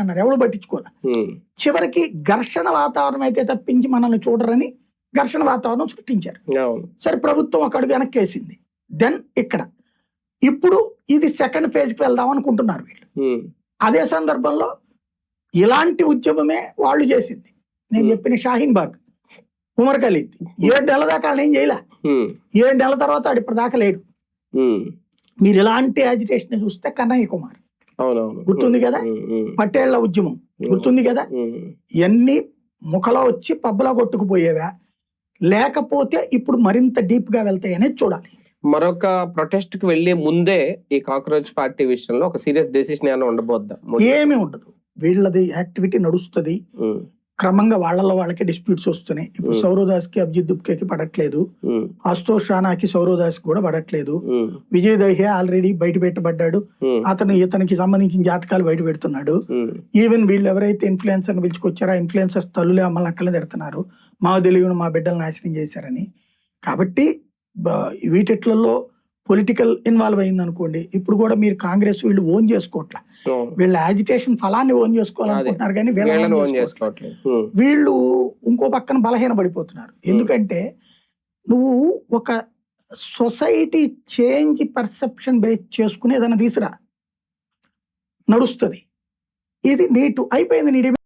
అన్నారు, ఎవరు పట్టించుకోలే. చివరికి ఘర్షణ వాతావరణం అయితే తప్పించి మనల్ని చూడరని ఘర్షణ వాతావరణం సృష్టించారు. సరే, ప్రభుత్వం ఒక అడుగు వెనక్కి వేసింది. దెన్ ఇప్పుడు ఇది సెకండ్ ఫేజ్కి వెళ్దాం అనుకుంటున్నారు వీళ్ళు. అదే సందర్భంలో ఇలాంటి ఉద్యమమే వాళ్ళు చేసింది. నేను చెప్పిన షాహీన్ బాగ్, ఉమర్ ఖలీద్ 7 నెలల దాకా ఆయన ఏం చేయలే. 7 నెలల తర్వాత ఆడు ఇప్పుడు దాకా లేడు. మీరు ఇలాంటి యాజిటేషన్ చూస్తే కన్నయ్య కుమార్ గుర్తుంది కదా, పట్టేళ్ల ఉద్యమం గుర్తుంది కదా, ఇవన్నీ ముఖలో వచ్చి పబ్బలో కొట్టుకుపోయేవా లేకపోతే ఇప్పుడు మరింత డీప్ గా వెళ్తాయి అనేది చూడాలి. మరొక ప్రొటెస్ట్ కి వెళ్లే ముందే ఈ కాక్రోచ్ పార్టీ విషయంలో ఒక సీరియస్ డెసిషన్ ఏమైనా ఉండబోద్దా? ఏమీ ఉండదు, వీళ్ళది యాక్టివిటీ నడుస్తుంది. క్రమంగా వాళ్ళకి డిస్ప్యూట్స్ వస్తున్నాయి. ఇప్పుడు సౌరదాస్ కి అభిజిత్ దుప్కేకి పడట్లేదు, అశుతోష్ రాణాకి సౌరదాస్ కూడా పడట్లేదు. విజయ్ దహియా ఆల్రెడీ బయట పెట్టబడ్డాడు, ఇతనికి సంబంధించిన జాతకాలు బయట పెడుతున్నాడు. ఈవెన్ వీళ్ళు ఎవరైతే ఇన్ఫ్లుయెన్సర్ పిలుచుకొచ్చారో ఆ ఇన్ఫ్లుయెన్సర్స్ తల్లులే అమ్మల్ని అక్కలే తిడుతున్నారు, మా తెలియని మా బిడ్డలు నాశనం చేశారని. కాబట్టి వీటిట్లలో పొలిటికల్ ఇన్వాల్వ్ అయింది అనుకోండి, ఇప్పుడు కూడా మీరు కాంగ్రెస్ వీళ్ళు ఓన్ చేసుకోవట్లే, వీళ్ళ యాజిటేషన్ ఫలాన్ని ఓన్ చేసుకోవాలనుకుంటున్నారు కానీ వీళ్ళు ఇంకో పక్కన బలహీన పడిపోతున్నారు. ఎందుకంటే నువ్వు ఒక సొసైటీ చేంజ్ పర్సెప్షన్ బేస్ చేసుకుని ఏదైనా తీసురా నడుస్తుంది. ఇది నీటు అయిపోయింది. నీ